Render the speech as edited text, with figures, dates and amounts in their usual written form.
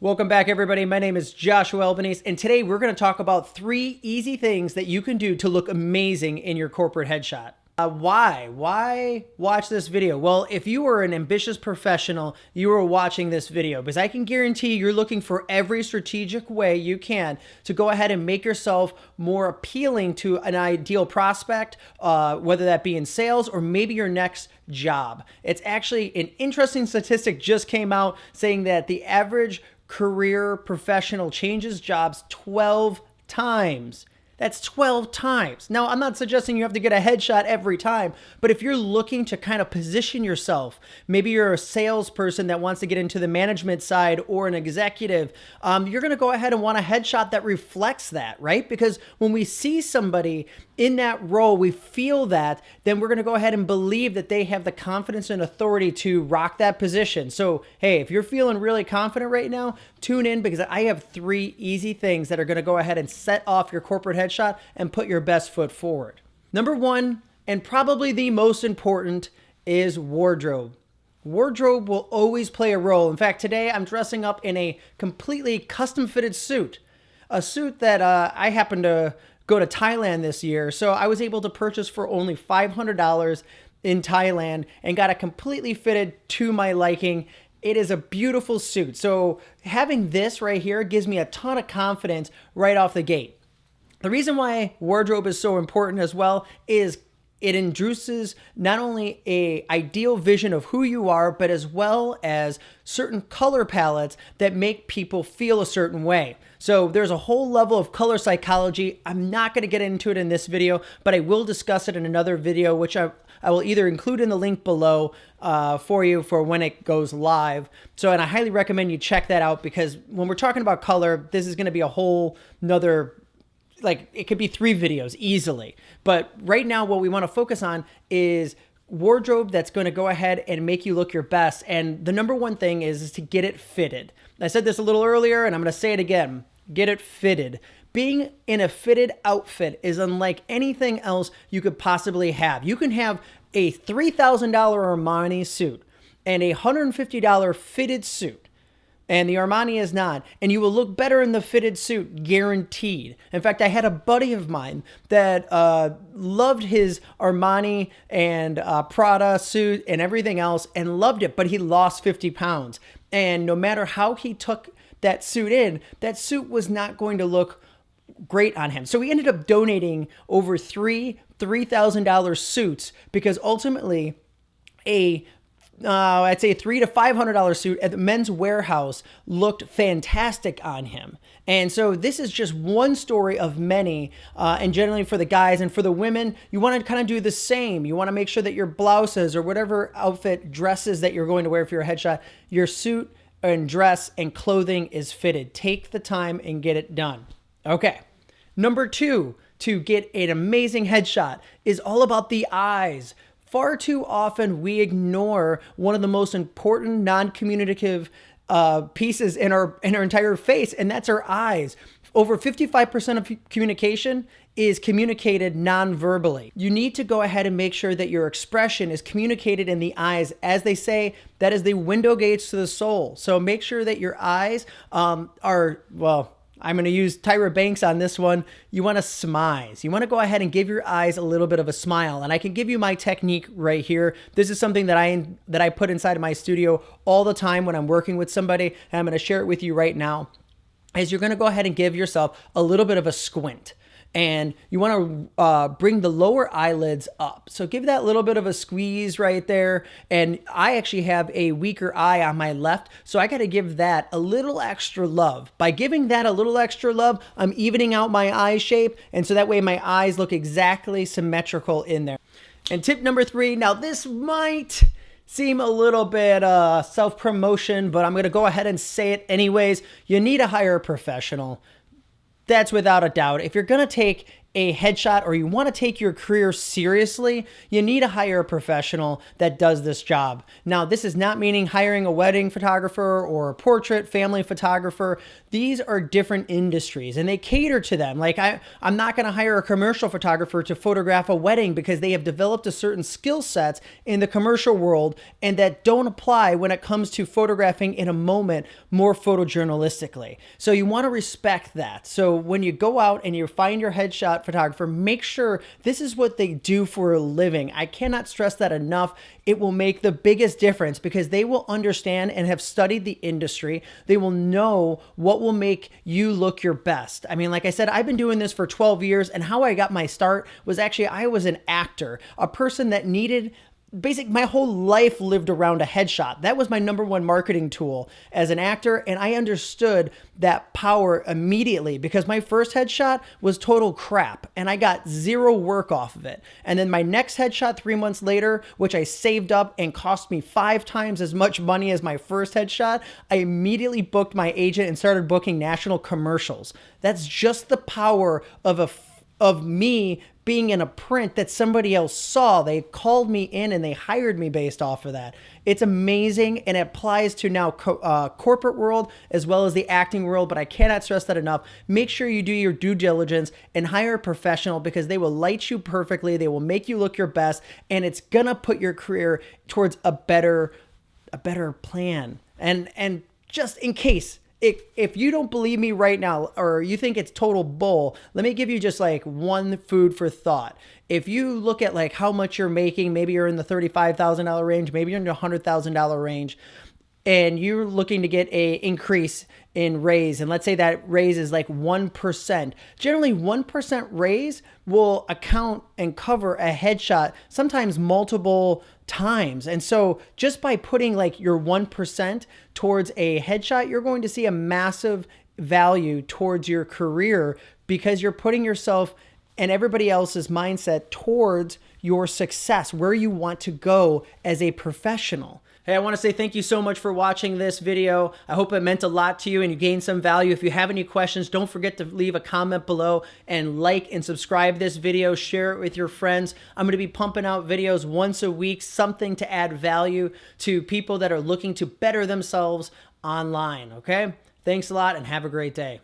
Welcome back, everybody. My name is Joshua Albanese, and today we're going to talk about 3 easy things that you can do to look amazing in your corporate headshot. Why? Why watch this video? Well, if you are an ambitious professional, you are watching this video because I can guarantee you're looking for every strategic way you can to go ahead and make yourself more appealing to an ideal prospect, whether that be in sales or maybe your next job. It's actually an interesting statistic just came out saying that the average career professional changes jobs 12 times. That's 12 times. Now, I'm not suggesting you have to get a headshot every time, but if you're looking to kind of position yourself, maybe you're a salesperson that wants to get into the management side or an executive, you're going to go ahead and want a headshot that reflects that, right? Because when we see somebody in that role, we feel that, then we're going to go ahead and believe that they have the confidence and authority to rock that position. So, hey, if you're feeling really confident right now, tune in because I have 3 easy things that are going to go ahead and set off your corporate headshot and put your best foot forward. Number 1, and probably the most important, is wardrobe. Wardrobe will always play a role. In fact, today I'm dressing up in a completely custom fitted suit, a suit that I happen to go to Thailand this year. So I was able to purchase for only $500 in Thailand and got it completely fitted to my liking. It is a beautiful suit. So having this right here gives me a ton of confidence right off the gate. The reason why wardrobe is so important as well is it induces not only an ideal vision of who you are, but as well as certain color palettes that make people feel a certain way. So there's a whole level of color psychology. I'm not going to get into it in this video, but I will discuss it in another video, which I will either include in the link below for you for when it goes live. So, and I highly recommend you check that out because when we're talking about color, this is going to be a whole nother, like it could be 3 videos easily. But right now what we want to focus on is wardrobe that's going to go ahead and make you look your best. And the number 1 thing is to get it fitted. I said this a little earlier and I'm going to say it again. Get it fitted. Being in a fitted outfit is unlike anything else you could possibly have. You can have a $3,000 Armani suit and a $150 fitted suit, and the Armani is not, and you will look better in the fitted suit, guaranteed. In fact, I had a buddy of mine that loved his Armani and Prada suit and everything else and loved it, but he lost 50 pounds. And no matter how he took that suit in, that suit was not going to look great on him. So he ended up donating over 3 $3,000 suits because ultimately I'd say $300 to $500 suit at the Men's Warehouse looked fantastic on him. And so this is just one story of many, and generally for the guys and for the women, you want to kind of do the same. You want to make sure that your blouses or whatever outfit dresses that you're going to wear for your headshot, your suit and dress and clothing is fitted. Take the time and get it done. Okay. Number 2, to get an amazing headshot is all about the eyes. Far too often we ignore one of the most important non-communicative pieces in our entire face, and that's our eyes. Over 55% of communication is communicated non-verbally. You need to go ahead and make sure that your expression is communicated in the eyes. As they say, that is the window gates to the soul. So make sure that your eyes are, well, I'm going to use Tyra Banks on this one. You want to smize. You want to go ahead and give your eyes a little bit of a smile. And I can give you my technique right here. This is something that I put inside of my studio all the time when I'm working with somebody. And I'm going to share it with you right now. Is you're going to go ahead and give yourself a little bit of a squint. And you want to bring the lower eyelids up. So give that little bit of a squeeze right there. And I actually have a weaker eye on my left, so I got to give that a little extra love. By giving that a little extra love, I'm evening out my eye shape, and so that way my eyes look exactly symmetrical in there. And tip number 3, now this might seem a little bit self-promotion, but I'm going to go ahead and say it anyways. You need to hire a professional. That's without a doubt. If you're going to take a headshot or you want to take your career seriously, you need to hire a professional that does this job. Now, this is not meaning hiring a wedding photographer or a portrait family photographer. These are different industries and they cater to them. Like I'm not going to hire a commercial photographer to photograph a wedding because they have developed a certain skill sets in the commercial world and that don't apply when it comes to photographing in a moment more photojournalistically. So you want to respect that. So when you go out and you find your headshot photographer, make sure this is what they do for a living. I cannot stress that enough. It will make the biggest difference because they will understand and have studied the industry. They will know what will make you look your best. I mean, like I said, I've been doing this for 12 years and how I got my start was actually I was an actor, a person that needed my whole life lived around a headshot. That was my number one marketing tool as an actor. And I understood that power immediately because my first headshot was total crap and I got zero work off of it. And then my next headshot 3 months later, which I saved up and cost me 5 times as much money as my first headshot, I immediately booked my agent and started booking national commercials. That's just the power of me being in a print that somebody else saw. They called me in and they hired me based off of that. It's amazing and it applies to now corporate world as well as the acting world, but I cannot stress that enough. Make sure you do your due diligence and hire a professional because they will light you perfectly. They will make you look your best and it's gonna put your career towards a better plan. And just in case, if you don't believe me right now or you think it's total bull, let me give you just like one food for thought. If you look at like how much you're making, maybe you're in the $35,000 range, maybe you're in the $100,000 range, and you're looking to get a increase in raise, and let's say that raise is like 1%. Generally, 1% raise will account and cover a headshot, sometimes multiple times. And so just by putting like your 1% towards a headshot, you're going to see a massive value towards your career because you're putting yourself and everybody else's mindset towards your success, where you want to go as a professional. Hey, I want to say thank you so much for watching this video. I hope it meant a lot to you and you gained some value. If you have any questions, don't forget to leave a comment below and like and subscribe this video. Share it with your friends. I'm going to be pumping out videos once a week, something to add value to people that are looking to better themselves online, okay? Thanks a lot and have a great day.